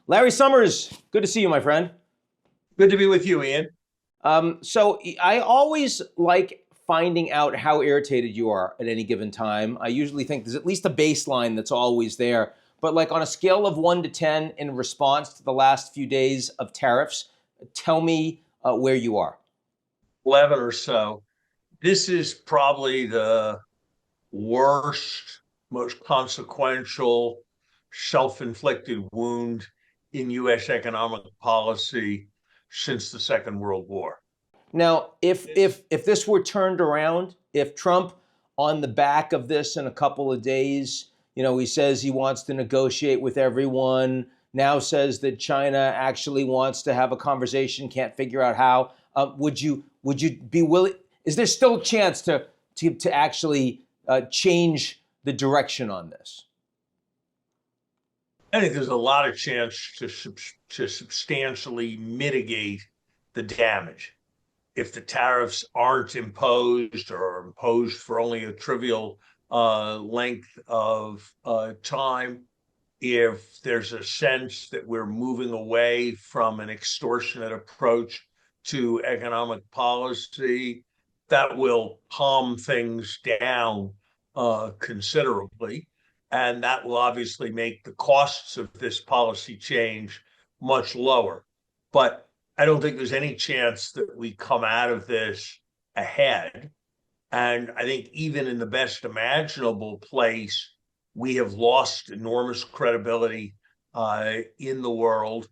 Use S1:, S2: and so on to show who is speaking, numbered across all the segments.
S1: Larry Summers, good to see you, my friend.
S2: Good to be with you, Ian.
S1: So I always like finding out how irritated you are at any given time. I usually think there's at least a baseline that's always there. But like on a scale of 1 to 10 in response to the last few days of tariffs, tell me where you are.
S2: 11 or so. This is probably the worst, most consequential, self-inflicted wound in U.S. economic policy since the Second World War.
S1: Now, if this were turned around, if Trump on the back of this in a couple of days, he says he wants to negotiate with everyone, now says that China actually wants to have a conversation, can't figure out how, would you be willing? Is there still a chance to actually change the direction on this?
S2: I think there's a lot of chance to substantially mitigate the damage. If the tariffs aren't imposed or are imposed for only a trivial length of time, if there's a sense that we're moving away from an extortionate approach to economic policy, that will calm things down considerably. And that will obviously make the costs of this policy change much lower. But I don't think there's any chance that we come out of this ahead. And I think even in the best imaginable place, we have lost enormous credibility in the world.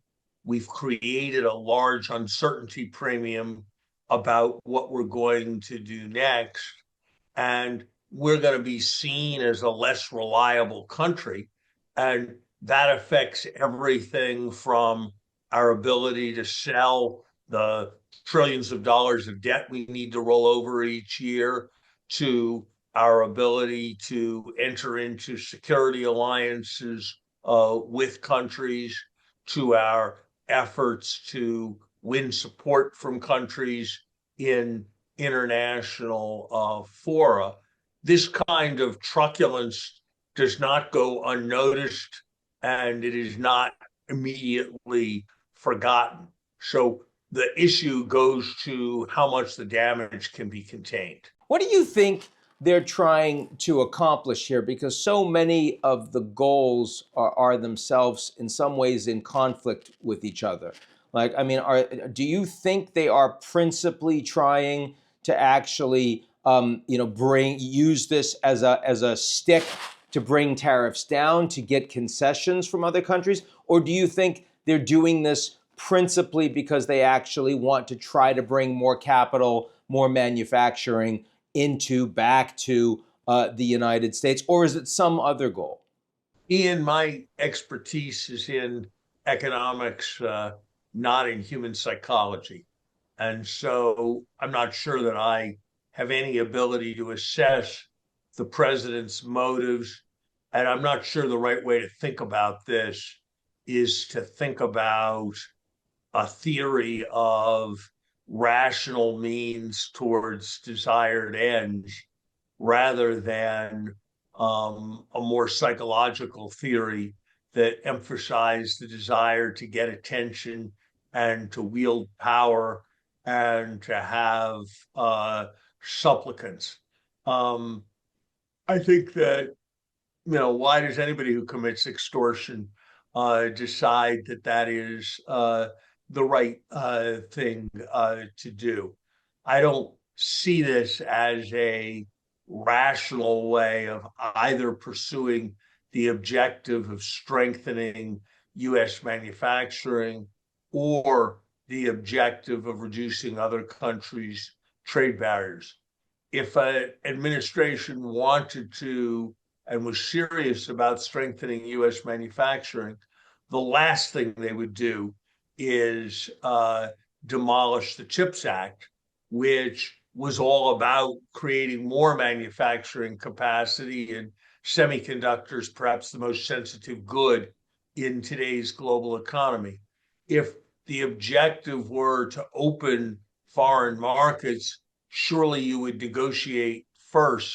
S2: We've created a large uncertainty premium about what we're going to do next. And we're going to be seen as a less reliable country. And that affects everything from our ability to sell the trillions of dollars of debt we need to roll over each year, to our ability to enter into security alliances with countries, to our efforts to win support from countries in international fora. This kind of truculence does not go unnoticed, and it is not immediately forgotten. So the issue goes to how much the damage can be contained.
S1: What do you think they're trying to accomplish here? Because so many of the goals are themselves in some ways in conflict with each other. Like, I mean, do you think they are principally trying to actually, use this as a stick to bring tariffs down, to get concessions from other countries? Or do you think they're doing this principally because they actually want to try to bring more capital, more manufacturing back to the United States? Or is it some other goal?
S2: Ian, my expertise is in economics, not in human psychology. And so I'm not sure that I have any ability to assess the president's motives. And I'm not sure the right way to think about this is to think about a theory of rational means towards desired ends rather than a more psychological theory that emphasized the desire to get attention and to wield power and to have supplicants. Um, I think that, why does anybody who commits extortion decide that that is the right thing to do? I don't see this as a rational way of either pursuing the objective of strengthening U.S. manufacturing or the objective of reducing other countries' trade barriers. If an administration wanted to and was serious about strengthening U.S. manufacturing, the last thing they would do is demolish the CHIPS Act, which was all about creating more manufacturing capacity in semiconductors, perhaps the most sensitive good in today's global economy. If the objective were to open foreign markets, surely you would negotiate first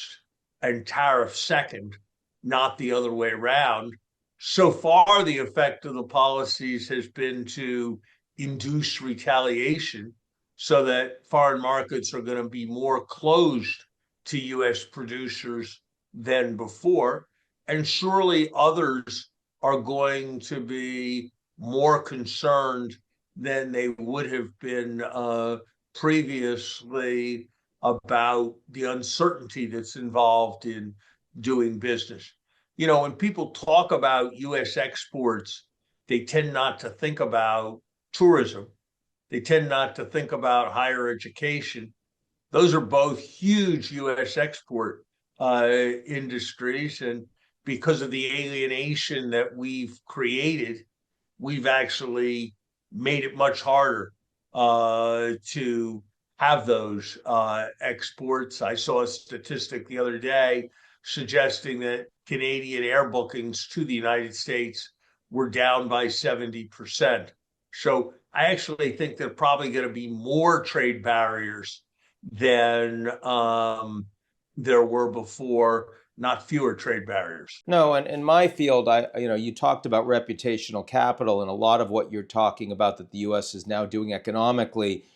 S2: and tariff second, not the other way around. So far, the effect of the policies has been to induce retaliation so that foreign markets are going to be more closed to US producers than before. And surely others are going to be more concerned than they would have been previously about the uncertainty that's involved in doing business. You know, when people talk about US exports, they tend not to think about tourism. They tend not to think about higher education. Those are both huge US export industries. And because of the alienation that we've created, we've actually made it much harder to have those exports. I saw a statistic the other day suggesting that Canadian air bookings to the United States were down by 70%. So I actually think there are probably going to be more trade barriers than there were before, not fewer trade barriers.
S1: No, and in my field, you talked about reputational capital, and a lot of what you're talking about that the U.S. is now doing economically,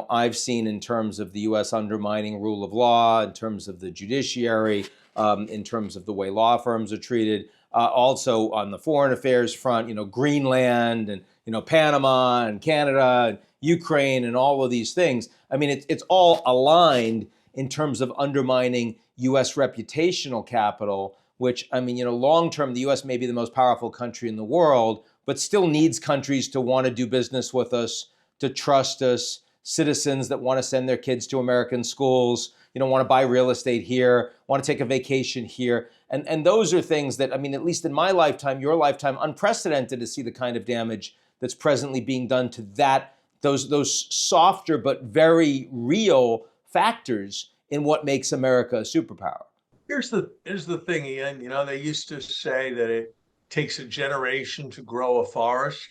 S1: I've seen in terms of the U.S. undermining rule of law, in terms of the judiciary, in terms of the way law firms are treated. Also on the foreign affairs front, Greenland and Panama and Canada and Ukraine and all of these things. I mean, it's all aligned in terms of undermining U.S. reputational capital, which, I mean, long term, the U.S. may be the most powerful country in the world, but still needs countries to want to do business with us, to trust us, citizens that want to send their kids to American schools, want to buy real estate here, want to take a vacation here. And those are things that, I mean, at least in my lifetime, your lifetime, unprecedented to see the kind of damage that's presently being done to those softer but very real factors in what makes America a superpower.
S2: Here's the thing, Ian. You know, they used to say that it takes a generation to grow a forest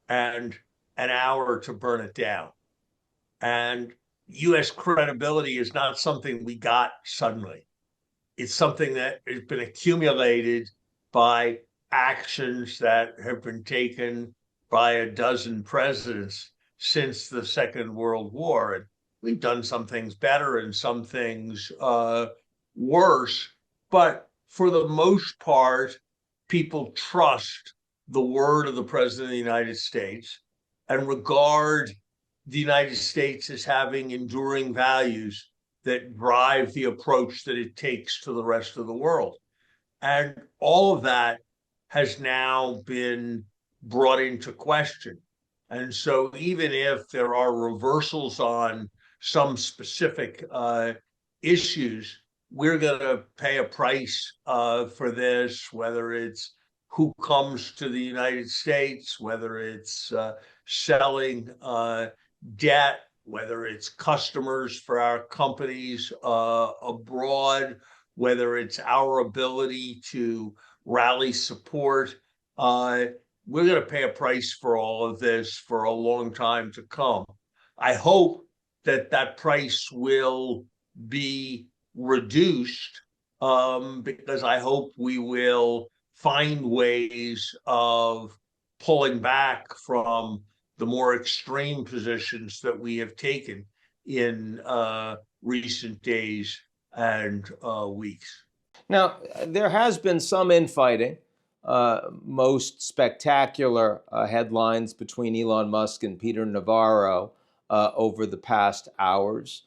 S2: and an hour to burn it down. And US credibility is not something we got suddenly. It's something that has been accumulated by actions that have been taken by a dozen presidents since the Second World War. And we've done some things better and some things worse. But for the most part, people trust the word of the President of the United States and regard the United States as having enduring values that drive the approach that it takes to the rest of the world. And all of that has now been brought into question. And so, even if there are reversals on some specific issues, we're going to pay a price for this, whether it's who comes to the United States, whether it's selling debt, whether it's customers for our companies abroad, whether it's our ability to rally support. We're going to pay a price for all of this for a long time to come. I hope that that price will be reduced because I hope we will find ways of pulling back from the more extreme positions that we have taken in recent days and weeks.
S1: Now, there has been some infighting, most spectacular headlines between Elon Musk and Peter Navarro over the past hours.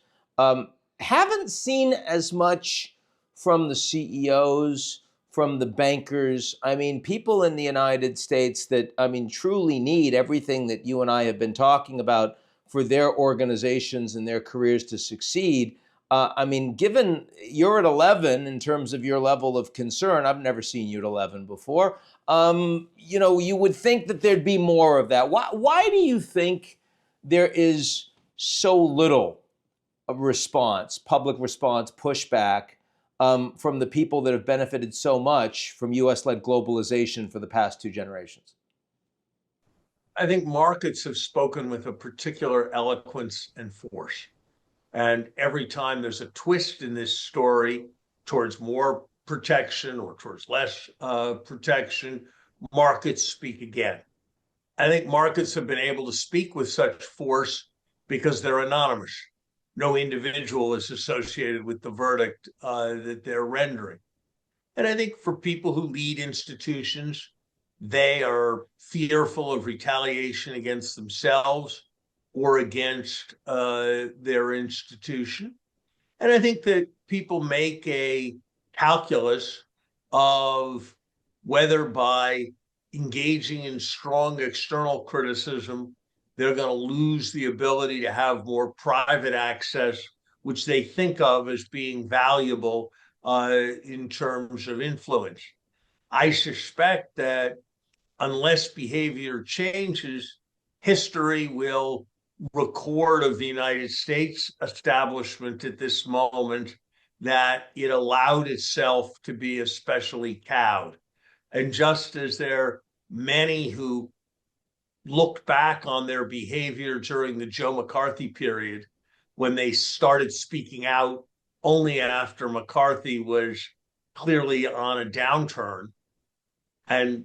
S1: Haven't seen as much from the CEOs, from the bankers. I mean, people in the United States that, I mean, truly need everything that you and I have been talking about for their organizations and their careers to succeed. I mean, given you're at 11 in terms of your level of concern, I've never seen you at 11 before. You would think that there'd be more of that. Why do you think there is so little response, public response, pushback from the people that have benefited so much from US-led globalization for the past two generations?
S2: I think markets have spoken with a particular eloquence and force. And every time there's a twist in this story towards more protection or towards less protection, markets speak again. I think markets have been able to speak with such force because they're anonymous. No individual is associated with the verdict that they're rendering. And I think for people who lead institutions, they are fearful of retaliation against themselves or against their institution. And I think that people make a calculus of whether by engaging in strong external criticism, they're going to lose the ability to have more private access, which they think of as being valuable in terms of influence. I suspect that unless behavior changes, history will record of the United States establishment at this moment that it allowed itself to be especially cowed. And just as there are many who looked back on their behavior during the Joe McCarthy period, when they started speaking out only after McCarthy was clearly on a downturn, and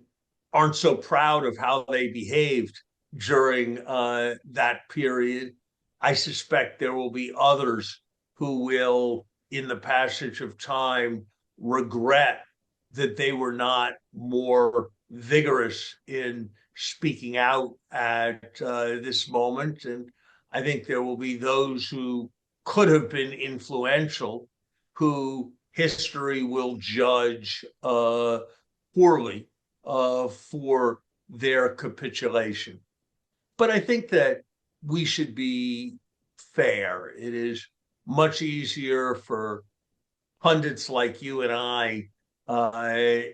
S2: aren't so proud of how they behaved during that period, I suspect there will be others who will, in the passage of time, regret that they were not more vigorous in speaking out at this moment. And I think there will be those who could have been influential who history will judge poorly for their capitulation. But I think that we should be fair. It is much easier for pundits like you and I,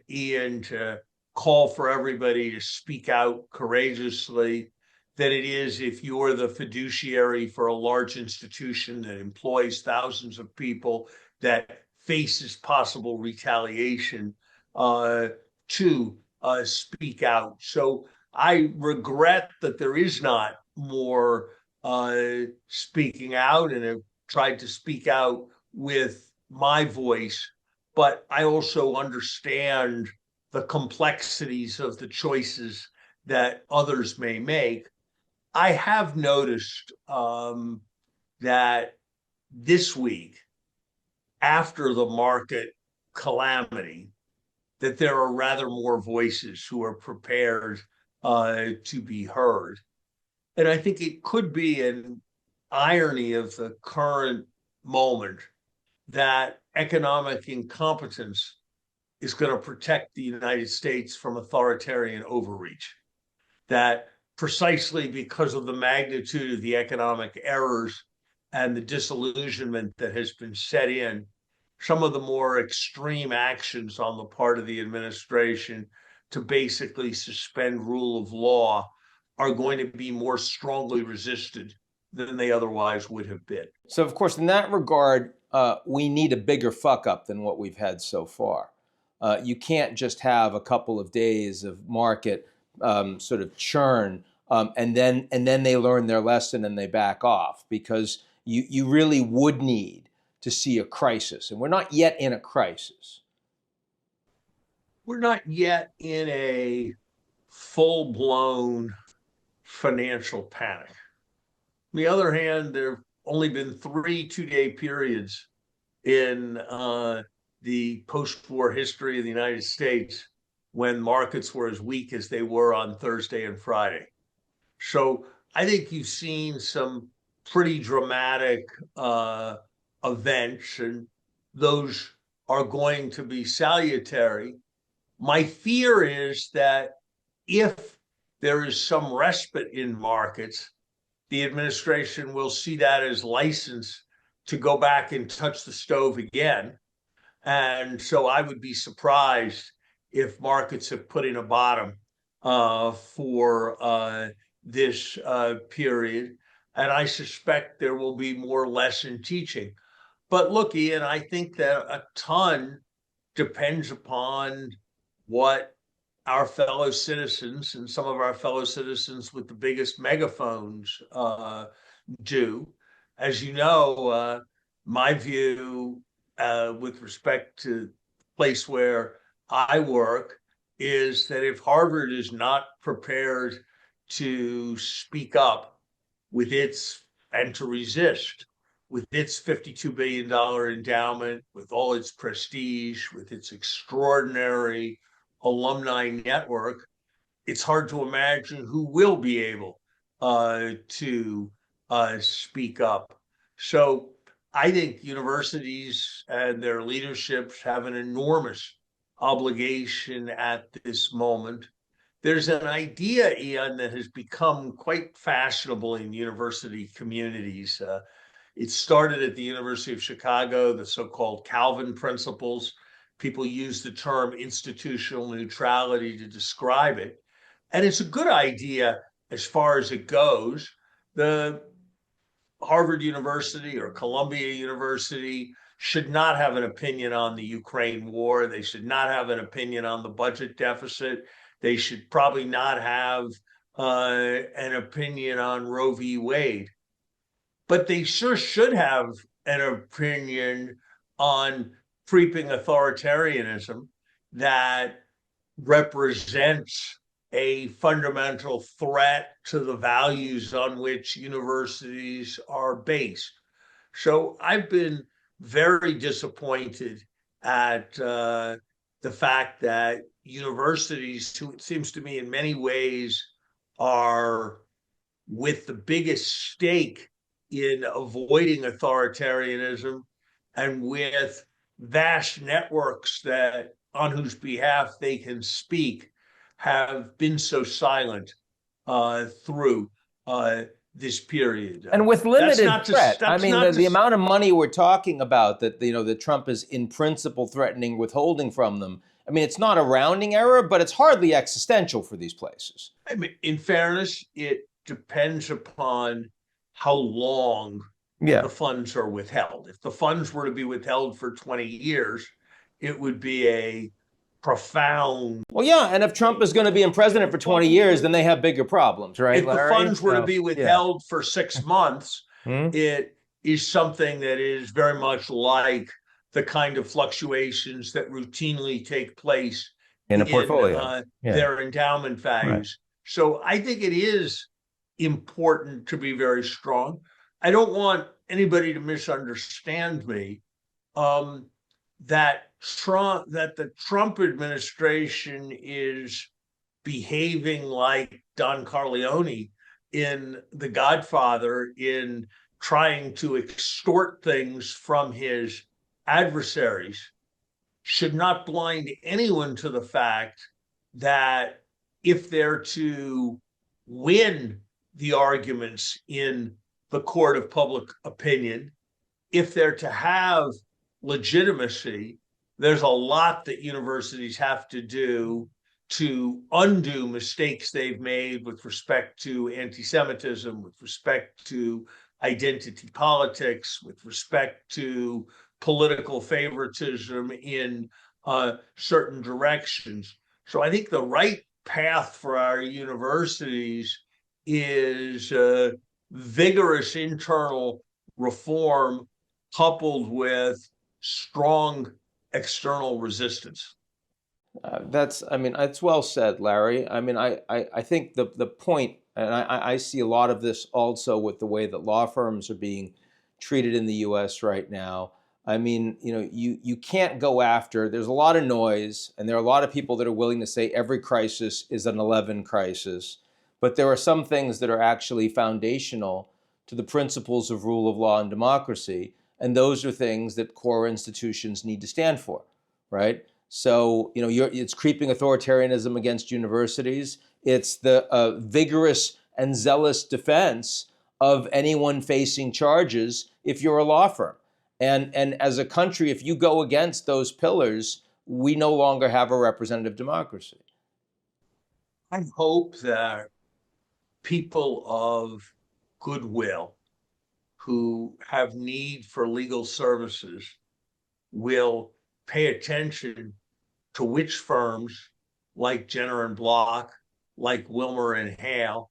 S2: Ian, to call for everybody to speak out courageously than it is if you're the fiduciary for a large institution that employs thousands of people that faces possible retaliation to speak out. So I regret that there is not more speaking out, and have tried to speak out with my voice, but I also understand the complexities of the choices that others may make. I have noticed that this week, after the market calamity, that there are rather more voices who are prepared to be heard. And I think it could be an irony of the current moment that economic incompetence is going to protect the United States from authoritarian overreach. That precisely because of the magnitude of the economic errors and the disillusionment that has been set in, some of the more extreme actions on the part of the administration to basically suspend rule of law are going to be more strongly resisted than they otherwise would have been.
S1: So, of course, in that regard, we need a bigger fuck up than what we've had so far. You can't just have a couple of days of market sort of churn, and then they learn their lesson and they back off, because you really would need to see a crisis, and we're not yet in a crisis.
S2: We're not yet in a full-blown financial panic. On the other hand, there have only been 3 two-day periods in the post-war history of the United States when markets were as weak as they were on Thursday and Friday. So I think you've seen some pretty dramatic events, and those are going to be salutary. My fear is that if there is some respite in markets, the administration will see that as license to go back and touch the stove again. And so I would be surprised if markets have put in a bottom for this period. And I suspect there will be more lesson teaching. But look, Ian, I think that a ton depends upon what our fellow citizens and some of our fellow citizens with the biggest megaphones do. As you know, my view with respect to the place where I work is that if Harvard is not prepared to speak up with its and to resist with its $52 billion endowment, with all its prestige, with its extraordinary alumni network, it's hard to imagine who will be able to speak up. So I think universities and their leaderships have an enormous obligation at this moment. There's an idea, Ian, that has become quite fashionable in university communities. It started at the University of Chicago, the so-called Calvin principles. People use the term institutional neutrality to describe it. And it's a good idea as far as it goes. The Harvard University or Columbia University should not have an opinion on the Ukraine war. They should not have an opinion on the budget deficit. They should probably not have an opinion on Roe v. Wade. But they sure should have an opinion on creeping authoritarianism that represents a fundamental threat to the values on which universities are based. So I've been very disappointed at the fact that universities, who it seems to me in many ways are with the biggest stake in avoiding authoritarianism and with vast networks that on whose behalf they can speak, have been so silent through this period.
S1: And with limited threat. I mean, the amount of money we're talking about that, that Trump is in principle threatening withholding from them. I mean, it's not a rounding error, but it's hardly existential for these places.
S2: I mean, in fairness, it depends upon how long the funds are withheld. If the funds were to be withheld for 20 years, it would be a profound.
S1: Well, yeah, and if Trump is going to be in president for 20 years, then they have bigger problems, right,
S2: If
S1: Larry?
S2: the funds were to be withheld for 6 months, it is something that is very much like the kind of fluctuations that routinely take place
S1: in a portfolio,
S2: their endowment values. Right. So I think it is important to be very strong. I don't want anybody to misunderstand me. That the Trump administration is behaving like Don Corleone in The Godfather, in trying to extort things from his adversaries, should not blind anyone to the fact that if they're to win the arguments in the court of public opinion, if they're to have legitimacy, there's a lot that universities have to do to undo mistakes they've made with respect to anti-Semitism, with respect to identity politics, with respect to political favoritism in certain directions. So I think the right path for our universities is vigorous internal reform coupled with strong external resistance.
S1: It's well said, Larry. I mean, I think the point, and I see a lot of this also with the way that law firms are being treated in the U.S. right now. I mean, you can't go after, there's a lot of noise, and there are a lot of people that are willing to say every crisis is an 11 crisis, but there are some things that are actually foundational to the principles of rule of law and democracy, and those are things that core institutions need to stand for, right? So, it's creeping authoritarianism against universities. It's the vigorous and zealous defense of anyone facing charges if you're a law firm. And as a country, if you go against those pillars, we no longer have a representative democracy.
S2: I hope that people of goodwill who have need for legal services will pay attention to which firms like Jenner and Block, like Wilmer and Hale,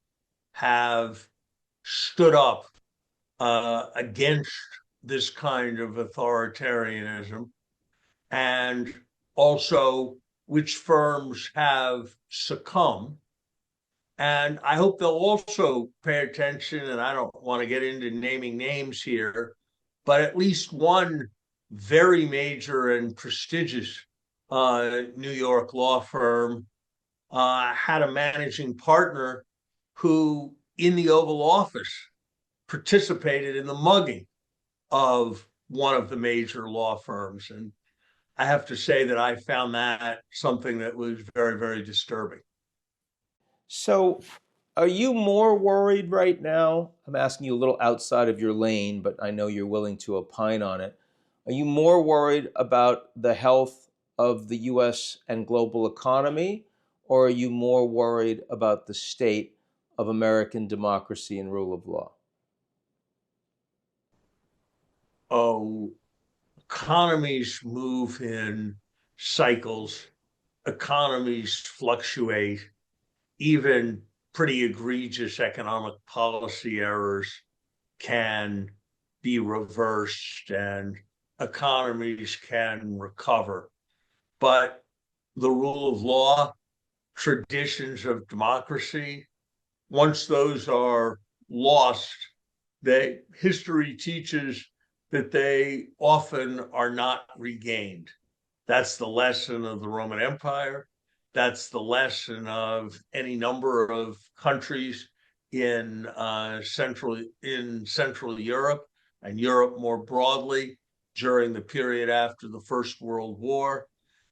S2: have stood up against this kind of authoritarianism, and also which firms have succumbed. And I hope they'll also pay attention, and I don't want to get into naming names here, but at least one very major and prestigious New York law firm had a managing partner who, in the Oval Office, participated in the mugging of one of the major law firms. And I have to say that I found that something that was very, very disturbing.
S1: So, are you more worried right now? I'm asking you a little outside of your lane, but I know you're willing to opine on it. Are you more worried about the health of the US and global economy, or are you more worried about the state of American democracy and rule of law?
S2: Oh, economies move in cycles, economies fluctuate, even pretty egregious economic policy errors can be reversed and economies can recover. But the rule of law, traditions of democracy, once those are lost, history teaches that they often are not regained. That's the lesson of the Roman Empire. That's the lesson of any number of countries in Central Europe and Europe more broadly during the period after the First World War.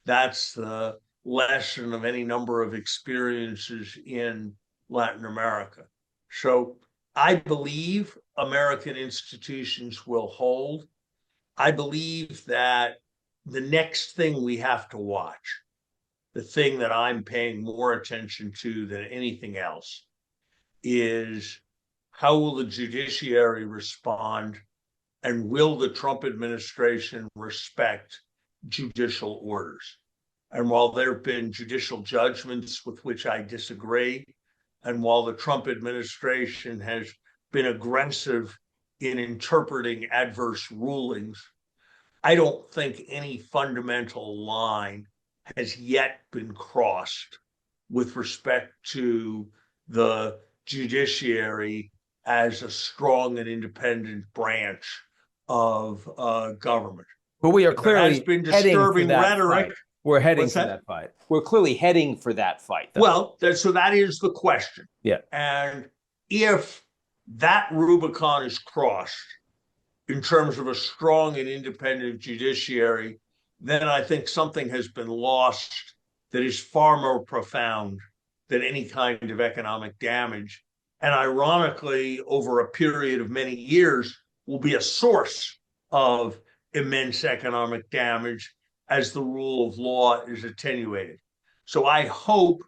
S2: That's the lesson of any number of experiences in Latin America. So I believe American institutions will hold. I believe that the next thing we have to watch, the thing that I'm paying more attention to than anything else, is how will the judiciary respond, and will the Trump administration respect judicial orders? And while there have been judicial judgments with which I disagree, and while the Trump administration has been aggressive in interpreting adverse rulings, I don't think any fundamental line has yet been crossed with respect to the judiciary as a strong and independent branch of government.
S1: But we are
S2: But there has
S1: clearly
S2: been
S1: heading for
S2: disturbing
S1: that
S2: rhetoric.
S1: fight. We're heading
S2: What's
S1: for
S2: that?
S1: that fight. We're clearly heading for that fight, though.
S2: Well, so that is the question.
S1: Yeah.
S2: And if that Rubicon is crossed in terms of a strong and independent judiciary, then I think something has been lost that is far more profound than any kind of economic damage. And ironically, over a period of many years, will be a source of immense economic damage as the rule of law is attenuated. So I hope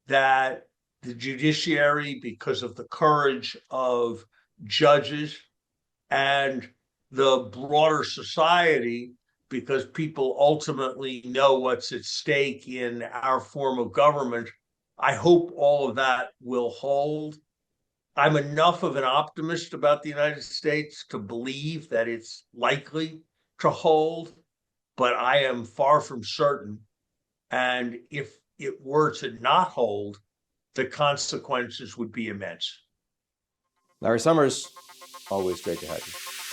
S2: that the judiciary, because of the courage of judges and the broader society, because people ultimately know what's at stake in our form of government, I hope all of that will hold. I'm enough of an optimist about the United States to believe that it's likely to hold, but I am far from certain. And if it were to not hold, the consequences would be immense.
S1: Larry Summers, always great to have you.